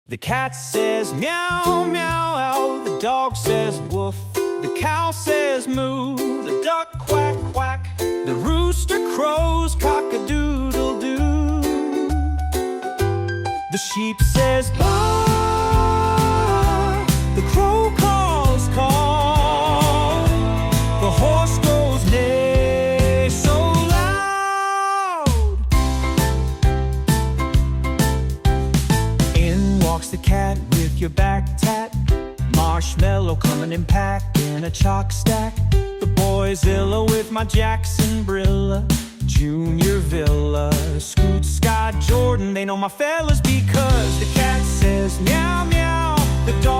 The cat says meow, meow, the dog says woof, the cow says moo, the duck quack, quack, the rooster crows cock-a-doodle-doo. The sheep says baa, the crow calls call, the horse goes neigh so loud. In walks the cat with your back tat, marshmallow coming in pack in a chalk stack. The Boyzilla with my Jackson Brilla, Junior Villa, Scoot, Scott, Jordan, they know my fellas because the cat says meow, meow, the dog